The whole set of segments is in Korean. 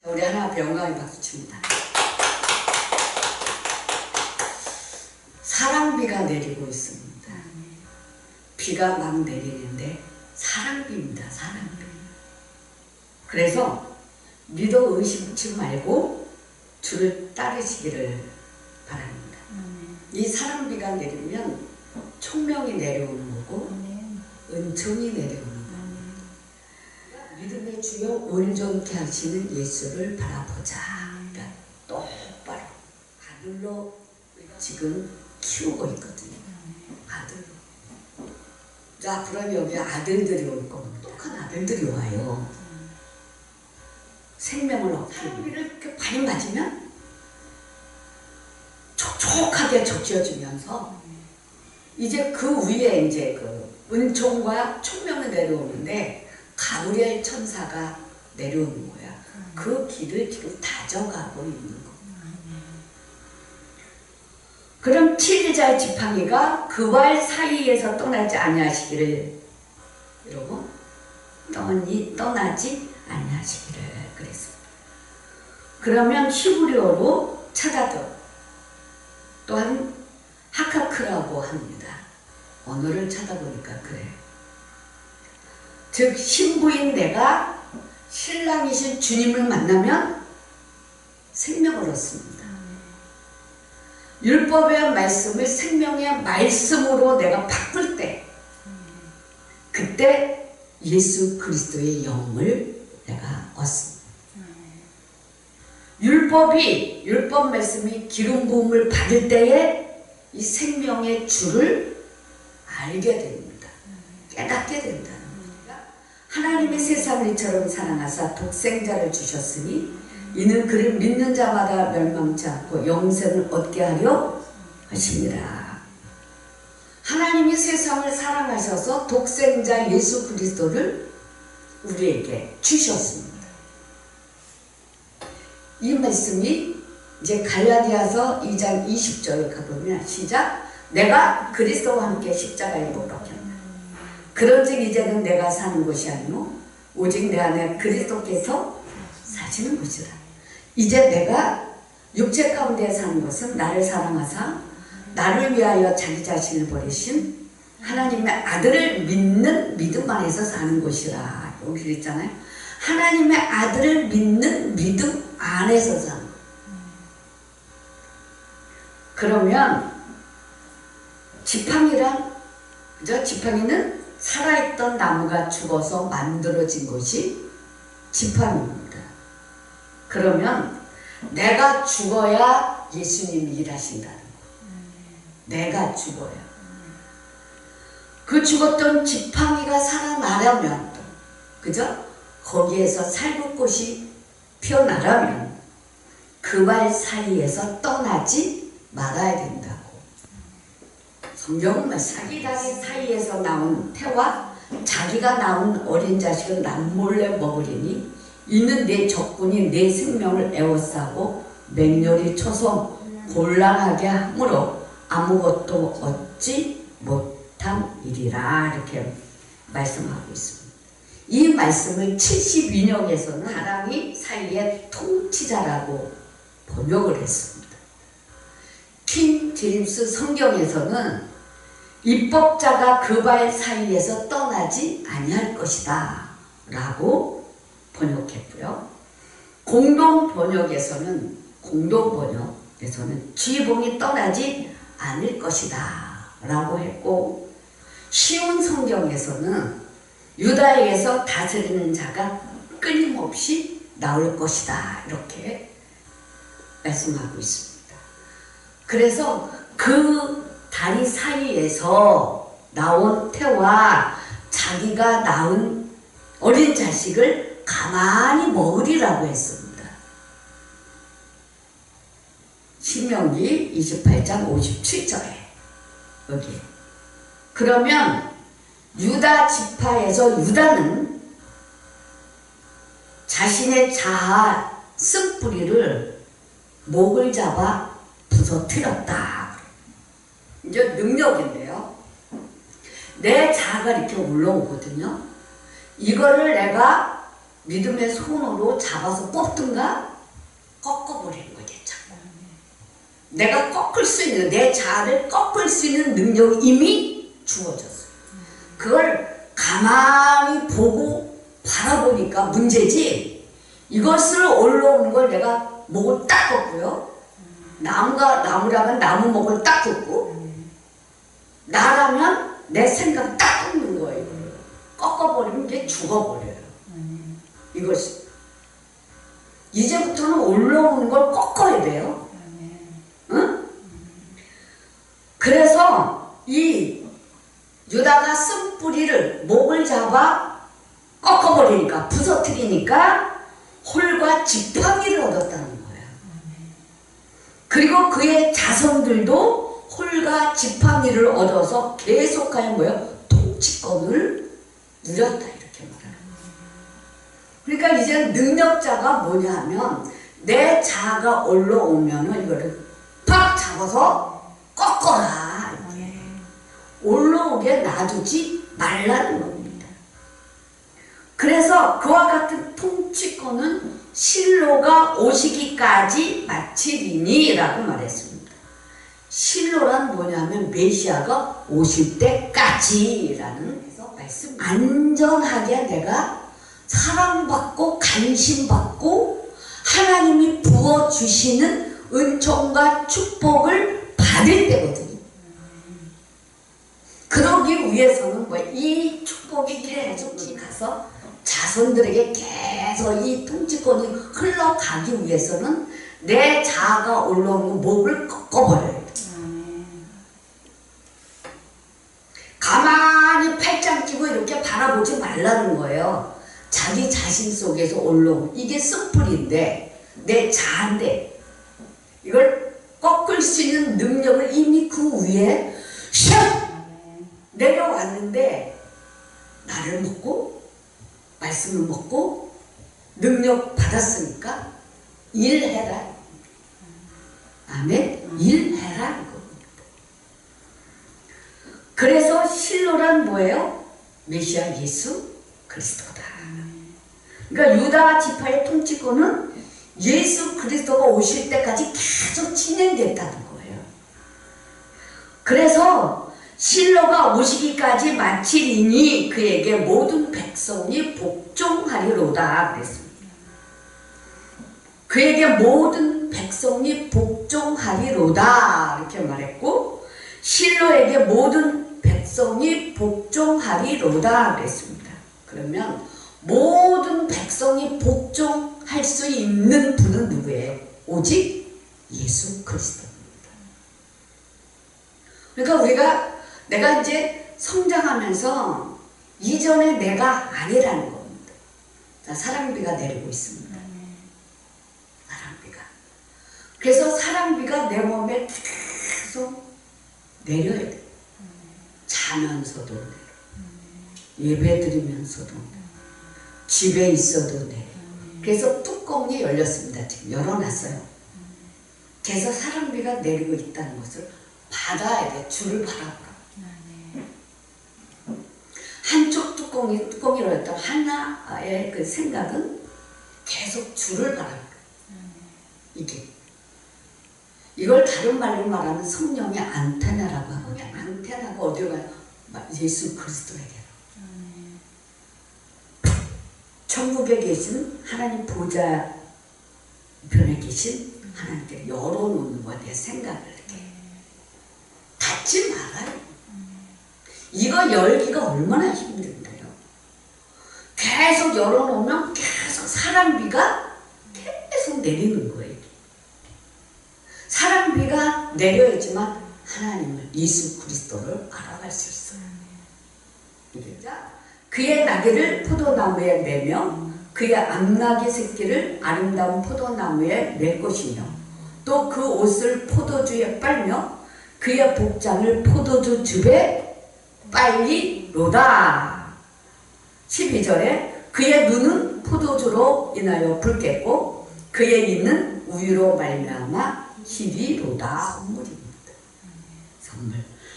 우리 하나 앞에 영광의 박수 칩니다. 사랑비가 내리고 있습니다. 비가 막 내리는데 사랑비입니다. 사랑비. 그래서 믿어 의심치 말고 주를 따르시기를 바랍니다. 이 사랑비가 내리면 총명이 내려오는 거고 은총이 내려오는 거고 믿음의 주여 온전케 하시는 예수를 바라보자. 그러니까 똑바로 아들로 지금 키우고 있거든요. 아들로. 자, 그럼 여기 아들들이 올 겁니다. 똑똑한 아들들이 와요. 생명을 얻고 사랑비를 이렇게 많이 맞으면 촉촉하게 적셔주면서 이제 그 위에 이제 그 은총과 총명이 내려오는데 가브리엘 천사가 내려오는 거야. 그 길을 지금 다져가고 있는 거. 그럼 7일자의 지팡이가 그 발 사이에서 떠나지 아니하시기를 이러고 떠나지 아니하시기를 그랬습니다. 그러면 히브리어로 차다드 또한 하카크라고 합니다. 언어를 찾아보니까 그래. 즉 신부인 내가 신랑이신 주님을 만나면 생명을 얻습니다. 율법의 말씀을 생명의 말씀으로 내가 바꿀 때 그때 예수 그리스도의 영을 내가 얻습니다. 율법 말씀이 기름 부음을 받을 때에 이 생명의 주를 알게 됩니다. 깨닫게 된다는 겁니다. 하나님의 세상을 이처럼 사랑하사 독생자를 주셨으니 이는 그를 믿는 자마다 멸망치 않고 영생을 얻게 하려 하십니다. 하나님이 세상을 사랑하셔서 독생자 예수 그리스도를 우리에게 주셨습니다. 이 말씀이 이제 갈라디아서 2장 20절에 가보면 시작. 내가 그리스도와 함께 십자가에 못 박혔다. 그런즉 이제는 내가 사는 것이 아니요 오직 내 안에 그리스도께서 사시는 것이다. 이제 내가 육체 가운데 사는 것은 나를 사랑하사 나를 위하여 자기 자신을 버리신 하나님의 아들을 믿는 믿음 안에서 사는 것이라. 여기 있잖아요. 하나님의 아들을 믿는 믿음 안에서 사는 것. 그러면 지팡이란 그죠? 지팡이는 살아있던 나무가 죽어서 만들어진 것이 지팡이입니다. 그러면 내가 죽어야 예수님이 일하신다는 거. 내가 죽어야. 그 죽었던 지팡이가 살아나려면 그죠? 거기에서 살구꽃이 피어나려면 그 발 사이에서 떠나지 말아야 된다고. 성경은 자기 다리 사이에서 나온 태와 자기가 낳은 어린 자식은 남몰래 먹으리니 이는 내 적군이 내 생명을 에워싸고 맹렬히 쳐서 곤란하게 하므로 아무것도 얻지 못함이리라. 이렇게 말씀하고 있습니다. 이 말씀을 72년에서는 사랑이 사이의 통치자라고 번역을 했습니다. 킹 제임스 성경에서는 입법자가 그 발 사이에서 떠나지 아니할 것이다 라고 번역했고요. 공동 번역에서는 지붕이 떠나지 않을 것이다 라고 했고, 쉬운 성경에서는 유다에게서 다스리는 자가 끊임없이 나올 것이다 이렇게 말씀하고 있습니다. 그래서 그 다리 사이에서 나온 태와 자기가 낳은 어린 자식을 가만히 먹으리라고 했습니다. 신명기 28장 57절에 여기. 그러면 유다 지파에서 유다는 자신의 자아 쓴뿌리를 목을 잡아 부서뜨렸다. 이제 능력인데요. 내 자아가 이렇게 올라오거든요. 이거를 내가 믿음의 손으로 잡아서 뽑든가 꺾어버리는 거지. 자꾸. 내가 꺾을 수 있는, 내 자아를 꺾을 수 있는 능력이 이미 주어졌어요. 그걸 가만히 보고 바라보니까 문제지. 이것을 올라오는 걸 내가 목을 딱 꺾고요. 나무라면 나무 목을 딱 꺾고, 나라면 내 생각 딱 꺾는 거예요. 꺾어버리면 이게 죽어버려요. 이것이. 이제부터는 올라오는 걸 꺾어야 돼요. 응? 그래서 이 유다가 쓴뿌리를 목을 잡아 꺾어버리니까, 부서뜨리니까 홀과 지팡이를 얻었다는 거예요. 그리고 그의 자손들도 홀과 지팡이를 얻어서 계속하여 뭐예요? 통치권을 누렸다, 이렇게 말합니다. 그러니까 이제 능력자가 뭐냐 하면, 내 자아가 올라오면은 이거를 팍 잡아서 꺾어라. 올라오게 놔두지 말라는 겁니다. 그래서 그와 같은 통치권은 실로가 오시기까지 마치리니 라고 말했습니다. 실로란 뭐냐면 메시아가 오실 때까지라는 말씀. 안전하게 내가 사랑받고 관심받고 하나님이 부어주시는 은총과 축복을 받을 때거든요. 그러기 위해서는 이 축복이 계속 가서 자손들에게 계속 이 통치권이 흘러가기 위해서는 내 자아가 올라오는 목을 꺾어버려야 돼. 가만히 팔짱 끼고 이렇게 바라보지 말라는 거예요. 자기 자신 속에서 올라오는, 이게 쓴뿌리인데, 내 자아인데, 이걸 꺾을 수 있는 능력을 이미 그 위에 샥 내려왔는데, 나를 먹고 말씀을 먹고 능력 받았으니까 일해라. 아멘. 일해라 이겁니다. 그래서 실로란 뭐예요? 메시아 예수 그리스도다. 그러니까 유다 지파의 통치권은 예수 그리스도가 오실 때까지 계속 진행됐다는 거예요. 그래서 실로가 오시기까지 마치리니 그에게 모든 백성이 복종하리로다 그랬습니다. 그에게 모든 백성이 복종하리로다 이렇게 말했고, 실로에게 모든 백성이 복종하리로다 그랬습니다. 그러면 모든 백성이 복종할 수 있는 분은 누구예요? 오직 예수 그리스도입니다. 그러니까 내가 이제 성장하면서 이전에 내가 아니라는 겁니다. 자, 사랑비가 내리고 있습니다. 사랑비가. 그래서 사랑비가 내 몸에 계속 내려야 돼. 자면서도 내려. 예배 드리면서도 내려. 집에 있어도 내려. 그래서 뚜껑이 열렸습니다. 지금 열어놨어요. 그래서 사랑비가 내리고 있다는 것을 받아야 돼. 줄을 바라보라. 한쪽 뚜껑이 열렸다면 하나의 그 생각은 계속 줄을 바라보라. 이걸 다른 말로 말하면 성령의 안테나라고 합니다. 안테나가 어디로 가요? 예수 그리스도에게로. 천국에 계신 하나님 보좌 편에 계신 하나님께 열어놓는 거야. 내 생각을 이렇게 닫지 말아요. 이거 열기가 얼마나 힘든데요. 계속 열어놓으면 계속 사랑비가 계속 내리는 거예요. 사랑비가 내려야지만 하나님을, 예수 그리스도를 알아갈 수 있어요. 그의 나귀를 포도나무에 매며 그의 암나귀 새끼를 아름다운 포도나무에 맬 것이며 또 그 옷을 포도주에 빨며 그의 복장을 포도주 즙에 빨리로다. 12절에 그의 눈은 포도주로 인하여 붉겠고 그의 입은 우유로 말미암아 희리로다. 선물입니다.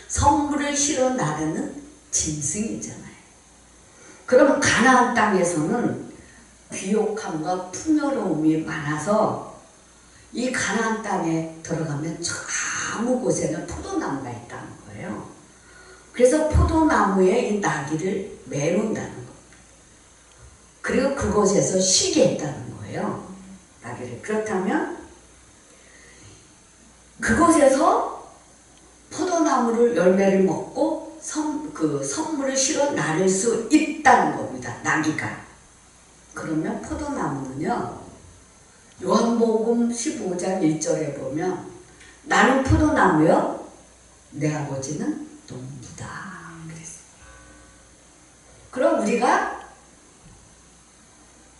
선물을 실어 나르는 짐승이잖아요. 그러면 가나안 땅에서는 비옥함과 풍요로움이 많아서 이 가나안 땅에 들어가면 저 아무 곳에는 포도나무가 있다는 거예요. 그래서 포도나무에 이 나귀를 매놓는다는 겁니다. 그리고 그곳에서 쉬게 했다는 거예요. 나귀를. 그렇다면 그곳에서 포도나무를 열매를 먹고 그 선물을 실어 나를 수 있다는 겁니다. 나귀가. 그러면 포도나무는요. 요한복음 15장 1절에 보면 나는 포도나무요 내 아버지는 농부다 그랬어요. 그럼 우리가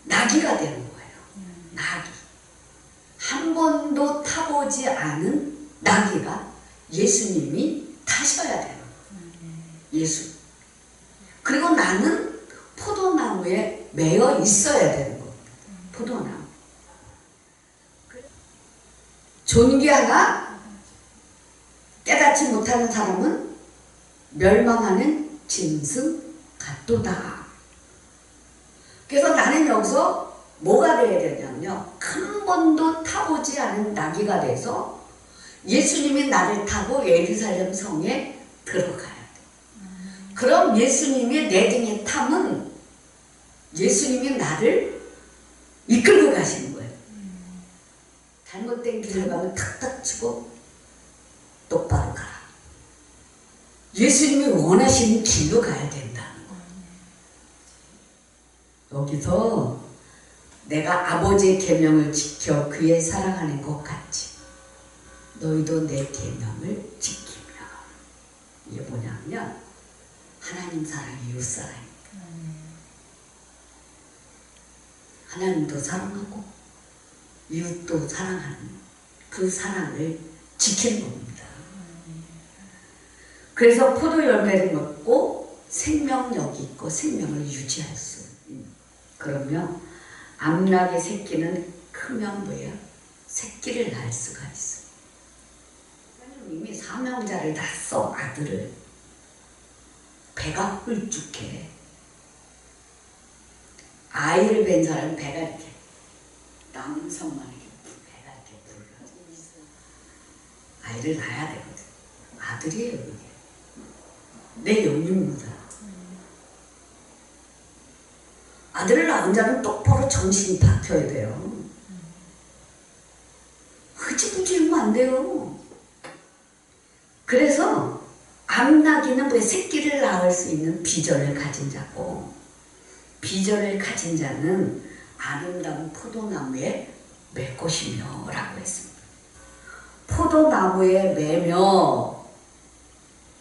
나귀가 되는 거예요. 나귀. 한 번도 타보지 않은 나귀가 예수님이 타셔야 되는 거예요. 예수. 그리고 나는 포도나무에 매여 있어야 되는 겁니다. 포도나무. 존귀하나 깨닫지 못하는 사람은 멸망하는 짐승 같도다. 그래서 나는 여기서 뭐가 되어야 되냐면요. 한 번도 타보지 않은 나귀가 돼서 예수님이 나를 타고 예루살렘 성에 들어가야 돼. 그럼 예수님이 내 등에 타면 예수님이 나를 이끌고 가시는 거예요. 잘못된 길을 가면 탁탁 치고 똑바로 가라. 예수님이 원하시는 길로 가야 된다는 거예요. 여기서 내가 아버지의 계명을 지켜 그의 사랑하는 것 같이 너희도 내 계명을 지키며. 이게 뭐냐면 하나님 사랑, 이웃 사랑입니다. 하나님도 사랑하고 이웃도 사랑하는 그 사랑을 지키는 겁니다. 그래서 포도 열매를 먹고 생명력이 있고 생명을 유지할 수 있는. 그러면 암락의 새끼는 크면 뭐야? 새끼를 낳을 수가 있어. 이미 사명자를 낳았어. 아들을. 배가 홀쭉해. 아이를 뵌 사람은 배가 이렇게 남성만 이렇게 배가 이렇게 불러. 아이를 낳아야 되거든. 아들이에요, 이게. 내 영입니다. 아들을 낳은 자는 똑바로 정신이 박혀야 돼요. 흐지부지하면 안 돼요. 그래서 암나귀는 왜 새끼를 낳을 수 있는 비전을 가진 자고, 비전을 가진 자는 아름다운 포도나무에 맬 것이며 라고 했습니다. 포도나무에 매며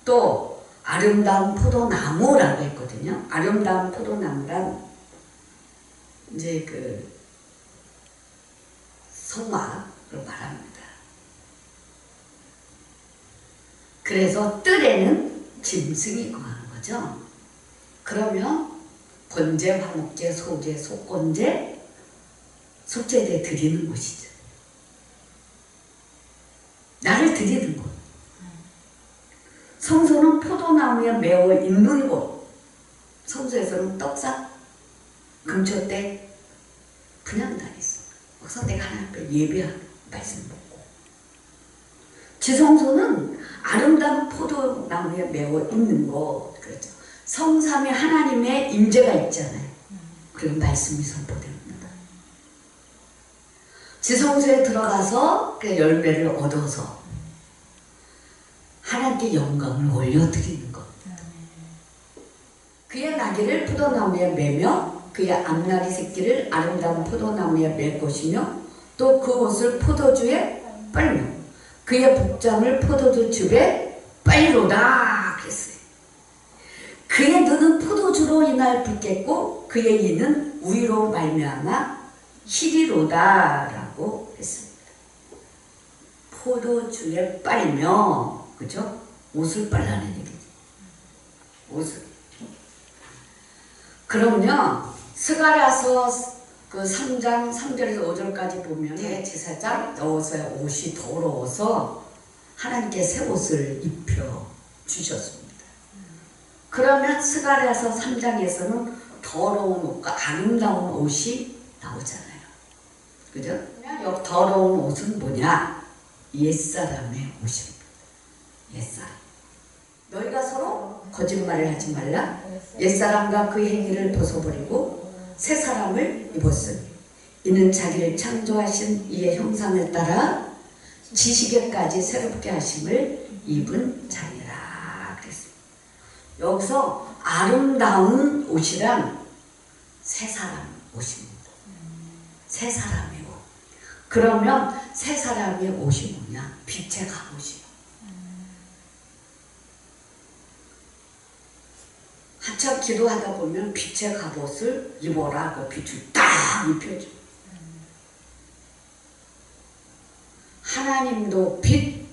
또 아름다운 포도나무라고 했거든요. 아름다운 포도나무란 이제 그 성막을 말합니다. 그래서 뜰에는 짐승이 거하는 거죠. 그러면 번제, 화목제, 소제, 속건제, 속제대 드리는 곳이죠. 나를 드리는 곳. 성소는 포도나무에 매어 있는 곳. 성소에서는 떡상, 금초대 그냥 다녔어. 그래서 내가 하나님 앞에 예배하는 말씀 먹고. 지성소는 아름다운 포도나무에 매어 있는 곳. 그렇죠. 성삼위 하나님의 임재가 있잖아요. 그리고 말씀이 선포됩니다. 지성소에 들어가서 그 열매를 얻어서 하나님께 영광을 올려드리는 것. 그의 나귀를 포도나무에 매며 그의 암나귀 새끼를 아름다운 포도나무에 맬 것이며 또 그 옷을 포도주에 빨며 그의 복장을 포도주 즙에 빨리로다 그랬어요. 그의 눈은 포도주로 인하여 붉겠고 그의 이는 우유로 말미암아 희리로다 라고 했습니다. 포도주에 빨며, 그죠? 옷을 빨라는 얘기죠. 옷을. 그럼요, 스가랴서 그 3장 3절에서 5절까지 보면 제사장 여호수아의 옷이 더러워서 하나님께 새 옷을 입혀 주셨습니다. 그러면 스가랴서 3장에서는 더러운 옷과 아름다운 옷이 나오잖아요. 그죠? 이 더러운 옷은 뭐냐? 옛사람의 옷입니다. 옛사람. 너희가 서로 거짓말을 하지 말라. 옛사람과 그 행위를 벗어버리고 새 사람을 입었으니 이는 자기를 창조하신 이의 형상을 따라 지식에까지 새롭게 하심을 입은 자니라 그랬습니다. 여기서 아름다운 옷이란 새 사람 옷입니다. 새 사람의 옷. 그러면 새 사람의 옷이 뭐냐? 빛의 갑옷이요. 한참 기도하다 보면 빛의 갑옷을 입어라 그 빛을 딱 입혀줘. 하나님도 빛,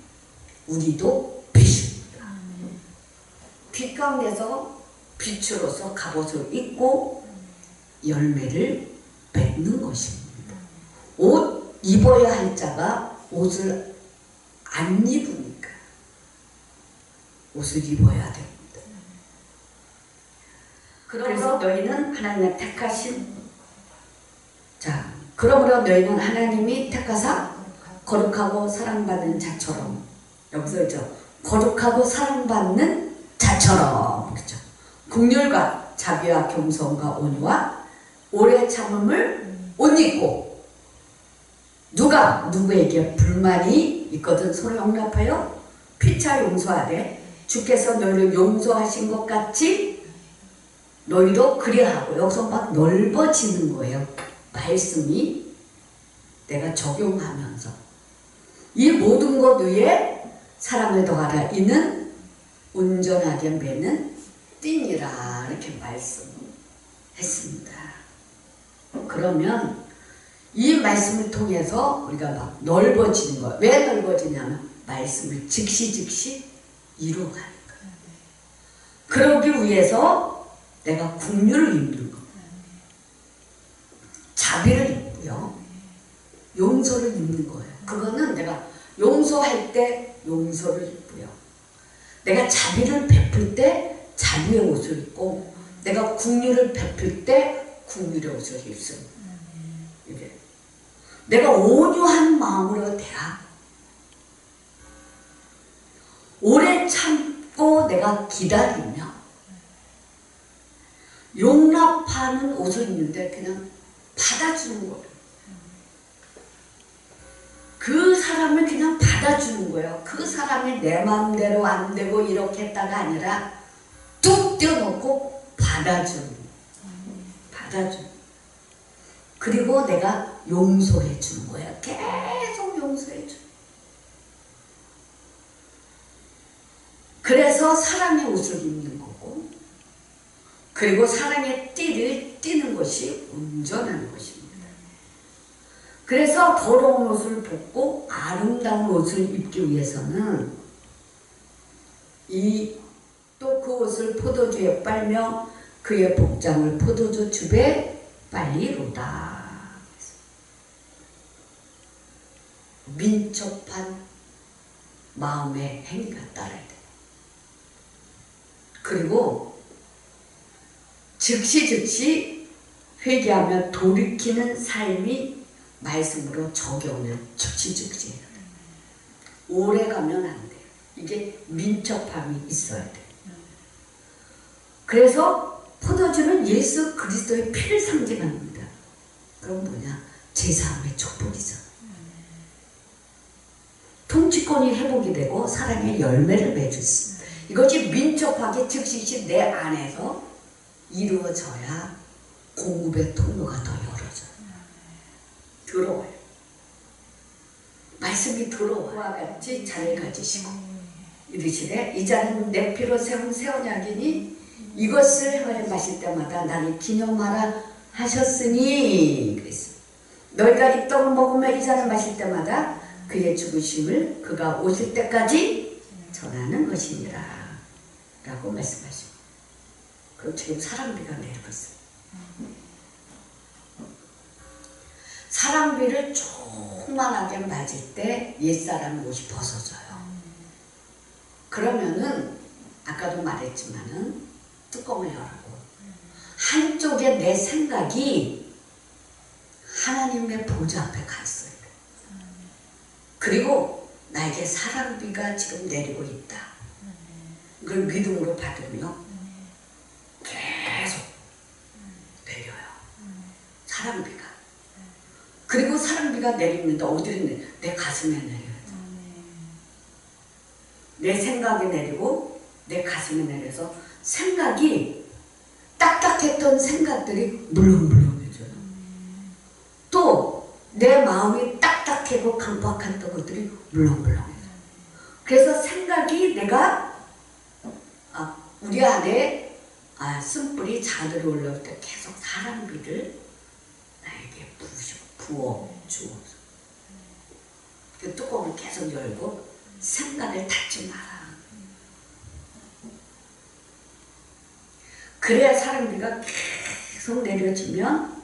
우리도 빛입니다. 빛 가운데서 빛으로서 갑옷을 입고 열매를 맺는 것입니다. 옷 입어야 할 자가 옷을 안 입으니까 옷을 입어야 됩니다. 그래서 너희는 하나님의 택하신 자, 그러므로 너희는 하나님이 택하사 거룩하고 사랑받는 자처럼 여기서 있죠. 거룩하고 사랑받는 자처럼 그렇죠. 긍휼과 자비와 겸손과 온유와 오래 참음을 옷 입고 누가 누구에게 불만이 있거든 서로 용납하여 피차 용서하되 주께서 너희를 용서하신 것 같이 너희도 그리하고 여기서 막 넓어지는 거예요. 말씀이 내가 적용하면서 이 모든 것 위에 사랑을 더하라 이는 온전하게 매는 띠니라 이렇게 말씀했습니다. 그러면 이 말씀을 통해서 우리가 막 넓어지는 거예요. 왜 넓어지냐면 말씀을 즉시 이루어가니까. 그러기 위해서 내가 긍휼을 입는 거, 자비를 입고요, 용서를 입는 거예요. 그거는 내가 용서할 때 용서를 입고요, 내가 자비를 베풀 때 자비의 옷을 입고, 내가 긍휼을 베풀 때 긍휼의 옷을 입습니다. 이게 내가 온유한 마음으로 대하, 오래 참고 내가 기다리며 용납하는 옷을 입는데 그냥 받아주는 거예요. 그 사람을 그냥 받아주는 거예요. 그 사람이 내 마음대로 안 되고 이렇게 했다가 아니라 뚝 떼어놓고 받아주는 거예요. 받아주는. 그리고 내가 용서해 주는 거예요. 계속 용서해 주는. 그래서 사랑의 옷을 입는 거고, 그리고 사랑의 띠를 띠는 것이 온전한 것입니다. 그래서 더러운 옷을 벗고 아름다운 옷을 입기 위해서는 또 그 옷을 포도주에 빨며 그의 복장을 포도주 줍에 빨리로다. 민첩한 마음의 행위가 따라야 돼. 그리고 즉시 회개하며 돌이키는 삶이 말씀으로 적용을 즉시 해야 돼. 오래 가면 안 돼요. 이게 민첩함이 있어야 돼. 그래서 포도주는 예수 그리스도의 피를 상징합니다. 그럼 뭐냐? 제사함의 축복이죠. 통치권이 회복이 되고 사랑의 열매를 맺을 수 있습니다. 이것이 민첩하게 즉시 내 안에서 이루어져야 공급의 통로가 더 열어져요. 들어와요. 말씀이 들어와 같이 잔을 가지시고 이르시되 이 잔은 내 피로 세운 새 언약이니 이것을 행하여 마실 때마다 나를 기념하라 하셨으니 그랬습니다. 너희가 이 떡을 먹으며 이 잔을 마실 때마다 그의 죽으심을 그가 오실 때까지 전하는 것이니라 라고 말씀하십니다. 그럼 지금 사랑비가 내리고 있어요. 사랑비를 조그만하게 맞을 때 옛사람 옷이 벗어져요. 그러면은 아까도 말했지만은 뚜껑을 열고 한쪽에 내 생각이 하나님의 보좌 앞에 가 있어요. 그리고 나에게 사랑비가 지금 내리고 있다. 이걸 믿음으로 받으며 계속 내려요. 사랑비가. 그리고 사랑비가 내리는데 어디를 내려? 내 가슴에 내려요. 내 생각에 내리고 내 가슴에 내려서 생각이 딱딱했던 생각들이 물렁물렁해져요. 또 내 마음이 딱딱하고 강박했던 것들이 물렁물렁해져요. 그래서 생각이 내가 우리 안에 쓴불이 자들어 올라올 때 계속 사랑비를 나에게 부어 주어서 그 뚜껑을 계속 열고 생각을 닫지 마라. 그래야 사랑비가 계속 내려지면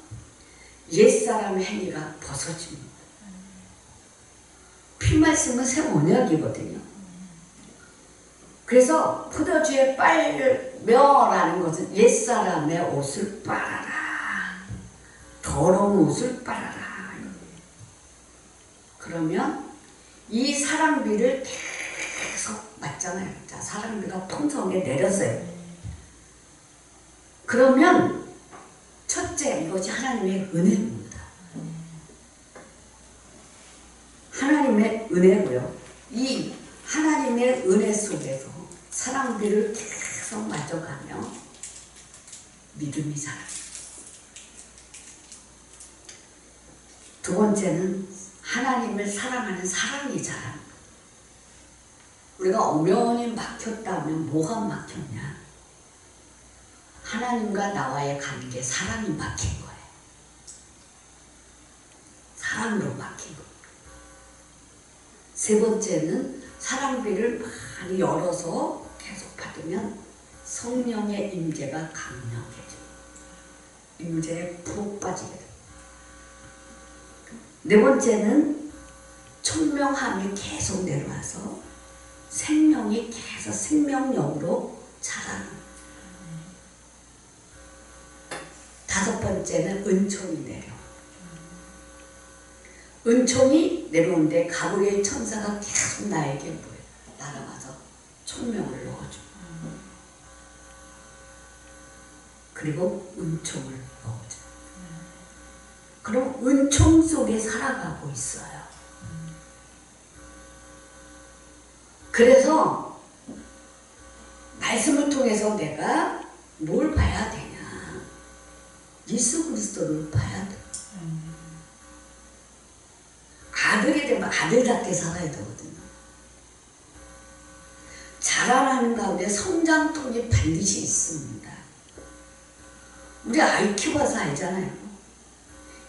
옛사람의 행위가 벗어집니다. 피 말씀은 새 언약이거든요. 그래서 포도주에 빨며라는 것은 옛사람의 옷을 빨아라. 더러운 옷을 빨아라. 그러면 이 사랑비를 계속 맞잖아요. 자, 사랑비가 풍성하게 내렸어요. 그러면 첫째, 이것이 하나님의 은혜입니다. 하나님의 은혜고요. 이 하나님의 은혜 속에서 사랑비를 계속 맞아가며 믿음이 자랍니다. 두 번째는 하나님을 사랑하는 사랑이 자랍니다. 우리가 엄연히 막혔다면 뭐가 막혔냐? 하나님과 나와의 관계, 사랑이 막힌 거예요. 사랑으로 막힌 거예요. 세 번째는 사랑비를 많이 열어서 계속 받으면 성령의 임재가 강력해져요. 임재에 푹 빠지게 돼요. 네 번째는 총명함이 계속 내려와서 생명이 계속 생명력으로 자라는 거예요. 다섯 번째는 은총이 내려. 은총이 내려오는데 가브리엘 천사가 계속 나에게 뭐예요? 날아가서 총명을 넣어줘. 그리고 은총을 넣어줘. 그럼 은총 속에 살아가고 있어요. 그래서 말씀을 통해서 내가 뭘 봐야 되냐? 예수 그리스도를 봐야 돼. 아들이 되면 아들답게 살아야 되거든요. 자라나는 가운데 성장통이 반드시 있습니다. 우리 아이 키워서 알잖아요.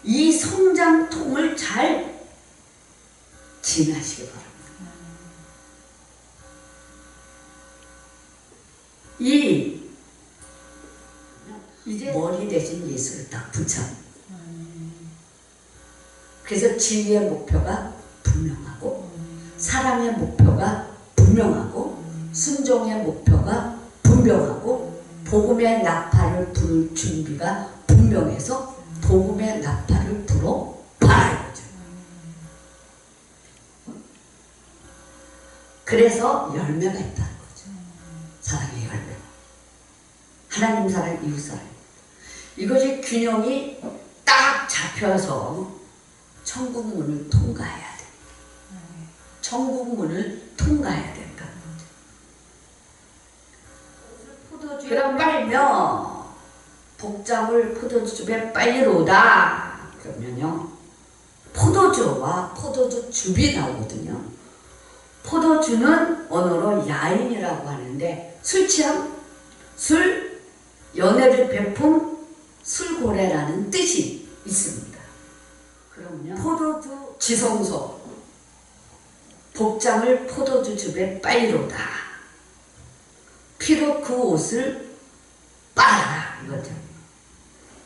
이 성장통을 잘 지나시기 바랍니다. 이제 머리 대신 예수를 딱 붙잡는. 그래서 진리의 목표가 분명하고 사랑의 목표가 분명하고 순종의 목표가 분명하고 복음의 나팔을 부를 준비가 분명해서 복음의 나팔을 불어 봐야 되죠. 그래서 열매가 있다는 거죠. 사랑의 열매. 하나님 사랑, 이웃 사랑. 이것이 균형이 딱 잡혀서 천국 문을 통과해야 돼. 천국 문을 통과해야 된다는 거죠. 그럼 빨며 복장을 포도주즙에 빨리로다. 그러면요, 포도주와 포도주 즙이 나오거든요. 포도주는 언어로 야인이라고 하는데 술 취함, 술, 연애를 베품, 술고래라는 뜻이 있습니다. 그럼요, 포도주 지성소, 복장을 포도주즙에 빨리로다. 피로 그 옷을 빨아라 이거죠.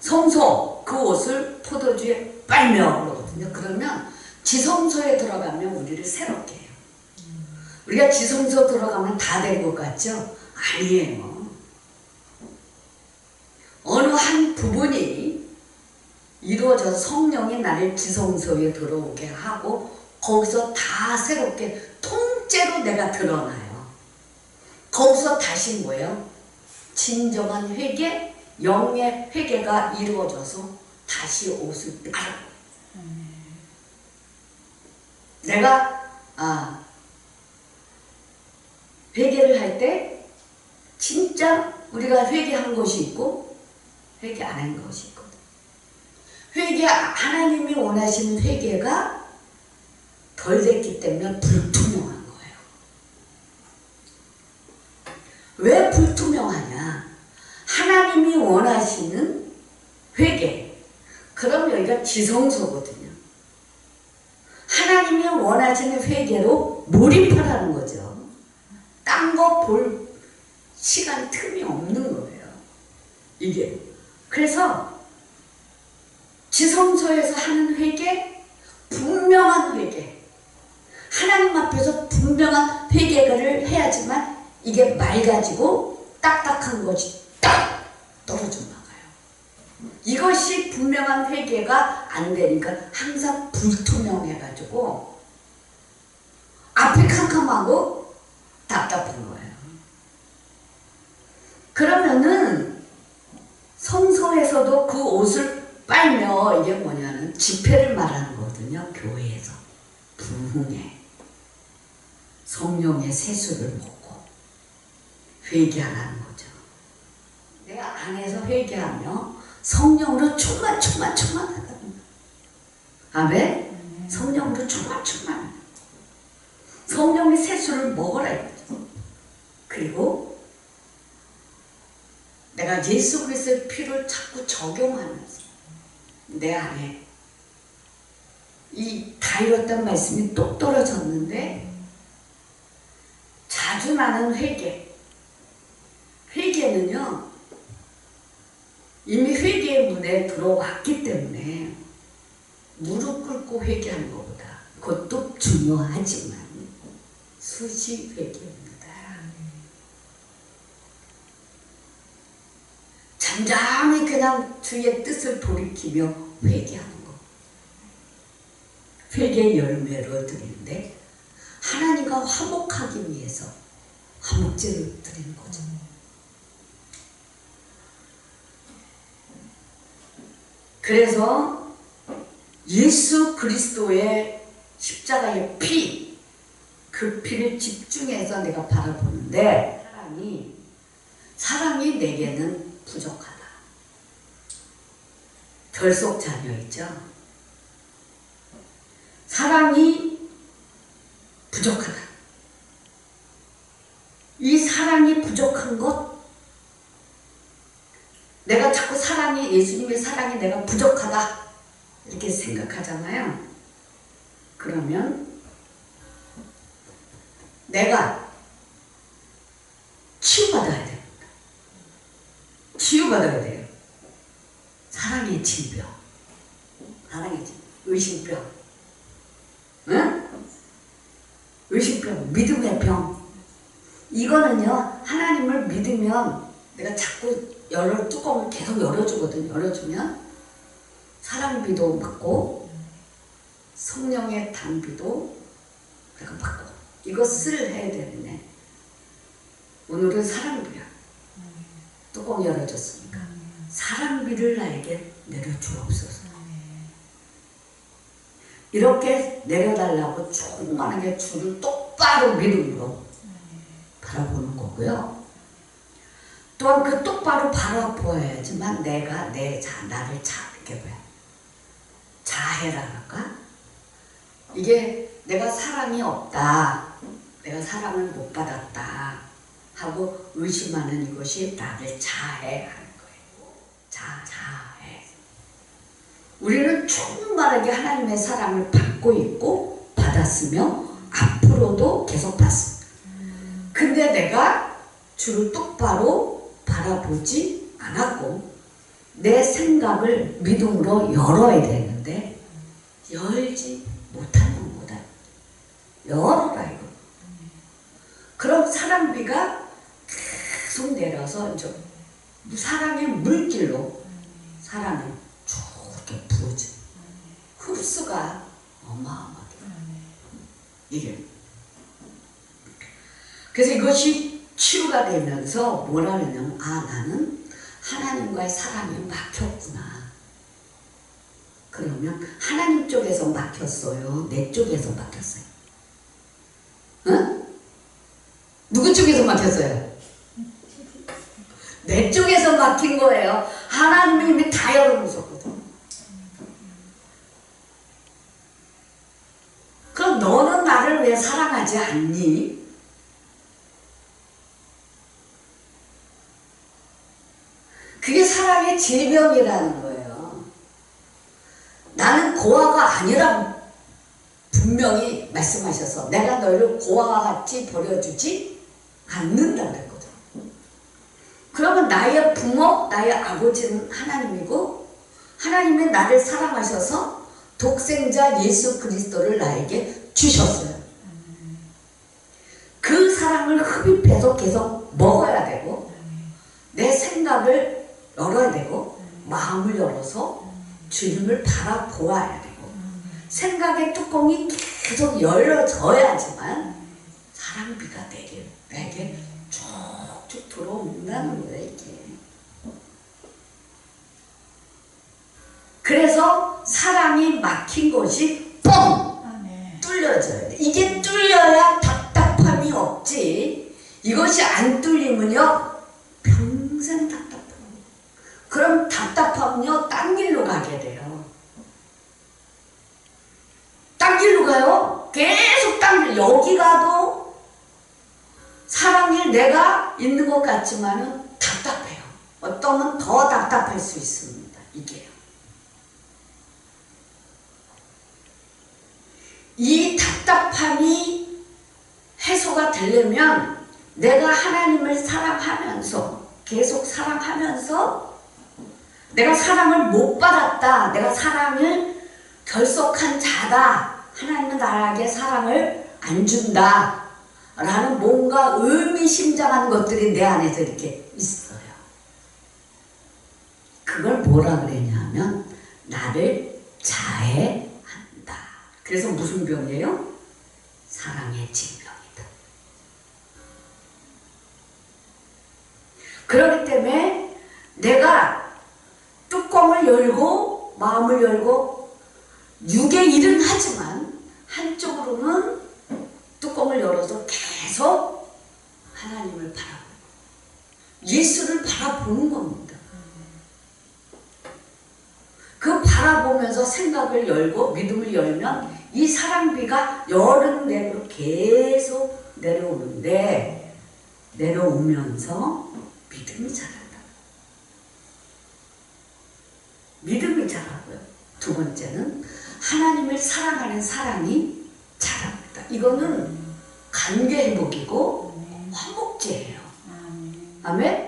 성소, 그 옷을 포도주에 빨며 그러거든요. 그러면 지성소에 들어가면 우리를 새롭게 해요. 우리가 지성소 들어가면 다 된 것 같죠? 아니에요. 어느 한 부분이 이루어져서 성령이 나를 지성소에 들어오게 하고 거기서 다 새롭게 통째로 내가 드러나요. 거기서 다시 뭐예요? 진정한 회개, 영의 회개가 이루어져서 다시 옷을 빨아. 내가 회개를 할 때 진짜 우리가 회개한 것이 있고 회개 안 한 것이 있거든. 하나님이 원하시는 회개가 덜 됐기 때문에 불투명한 거예요. 왜 불투명하냐? 하나님이 원하시는 회개. 그럼 여기가 지성소거든요. 하나님이 원하시는 회개로 몰입하라는 거죠. 딴 거 볼 시간 틈이 없는 거예요. 이게. 그래서 지성소에서 하는 회개, 분명한 회개. 하나님 앞에서 분명한 회개를 해야지만 이게 맑아지고 딱딱한 것이 딱 떨어져 나가요. 이것이 분명한 회개가 안 되니까 항상 불투명해가지고 앞이 캄캄하고 답답한 거예요. 그러면은 성소에서도 그 옷을 빨며 이게 뭐냐면 집회를 말하는 거거든요. 교회에서 부흥회 성령의 세수를 먹고 회개하라는 거죠. 내 안에서 회개하며 성령으로 충만하다. 아멘? 성령으로 충만. 성령의 세수를 먹어라 이거죠. 그리고 내가 예수 그리스도의 피를 자꾸 적용하면서 내 안에 이 다 이뤘단 말씀이 똑 떨어졌는데 자주 나는 회개는요 이미 회개의 문에 들어왔기 때문에 무릎 꿇고 회개하는 것보다 그것도 중요하지만 수시 회개입니다. 잠잠히 그냥 주의 뜻을 돌이키며 회개하는 것. 회개의 열매를 드리는데 하나님과 화목하기 위해서 화목제를 드리는 거죠. 그래서 예수 그리스도의 십자가의 피, 그 피를 집중해서 내가 바라보는데 사랑이 내게는 부족하다. 결속 자녀이죠. 사랑이 부족하다. 이 사랑이 부족한 것, 내가 자꾸 예수님의 사랑이 내가 부족하다 이렇게 생각하잖아요. 그러면 내가 치유받아야 됩니다. 치유받아야 돼요. 사랑의 질병, 의심병, 응? 의심병, 믿음의 병. 이거는요, 하나님을 믿으면 내가 자꾸 뚜껑을 계속 열어주거든요. 열어주면 사랑비도 받고 성령의 단비도 내가 받고 이것을 해야 되는데 오늘은 사랑비야. 뚜껑 열어줬으니까 사랑비를 나에게 내려주옵소서. 이렇게 내려달라고 충만하게 주를 똑바로 믿음으로 바라보는 거고요. 또한 그 똑바로 바라보아야지만 내가 나를 이렇게 자해라 할까? 이게 내가 사랑이 없다, 내가 사랑을 못 받았다 하고 의심하는 이것이 나를 자해하는 거예요. 자해. 우리는 충만하게 하나님의 사랑을 받고 있고 받았으며 앞으로도 계속 받습니다. 근데 내가 주를 똑바로 바라보지 않았고 내 생각을 믿음으로 열어야 되는데 열지 못하는 거다. 열어라 이거. 그럼 사랑비가 계속 내려서 사랑의 물길로 사랑을 쭉 이렇게 부어져. 흡수가 어마어마하게. 이게. 그래서 이것이 치유가 되면서 뭐라 그러냐면, 아, 나는 하나님과의 사랑이 막혔구나. 그러면 하나님 쪽에서 막혔어요? 내 쪽에서 막혔어요? 응? 누구 쪽에서 막혔어요? 내 쪽에서 막힌 거예요. 하나님이 이미 다 열어놓으셨거든. 그럼 너는 나를 왜 사랑하지 않니? 그게 사랑의 질병이라는 거예요. 나는 고아가 아니라 분명히 말씀하셔서 내가 너를 고아와 같이 버려주지 않는다 그랬거든. 그러면 나의 부모, 나의 아버지는 하나님이고 하나님이 나를 사랑하셔서 독생자 예수 그리스도를 나에게 주셨어요. 그 사랑을 흡입해서 계속 먹어야 되고 내 생각을 열어야 되고 마음을 열어서 주님을 바라보아야 되고 생각의 뚜껑이 계속 열려져야지만 사랑비가 내게 쭉쭉 들어온다는 거예요. 이게. 그래서 사랑이 막힌 것이 뻥! 뚫려져야 돼. 이게 뚫려야 답답함이 없지. 이것이 안 뚫리면요 평생 답답해요. 그럼 답답하면요 딴 길로 가게 돼요. 딴 길로 가요. 계속 딴 길. 여기 가도 사랑이 내가 있는 것 같지만은 답답해요. 어떠면 더 답답할 수 있습니다. 이게요. 이 답답함이 해소가 되려면 내가 하나님을 사랑하면서 계속 사랑하면서 내가 사랑을 못 받았다. 내가 사랑을 결속한 자다. 하나님은 나에게 사랑을 안 준다. 라는 뭔가 의미심장한 것들이 내 안에서 이렇게 있어요. 그걸 뭐라 그랬냐면 나를 자해한다. 그래서 무슨 병이에요? 사랑의 질병이다. 그렇기 때문에 내가 뚜껑을 열고 마음을 열고 육의 일은 하지만 한쪽으로는 뚜껑을 열어서 계속 하나님을 바라보고 예수를 바라보는 겁니다. 그 바라보면서 생각을 열고 믿음을 열면 이 사랑비가 여름내로 계속 내려오는데 내려오면서 믿음이 자란다. 믿음이 자라고요. 두 번째는 하나님을 사랑하는 사랑이 자랍니다. 이거는 관계 회복이고 화목제예요. 아멘?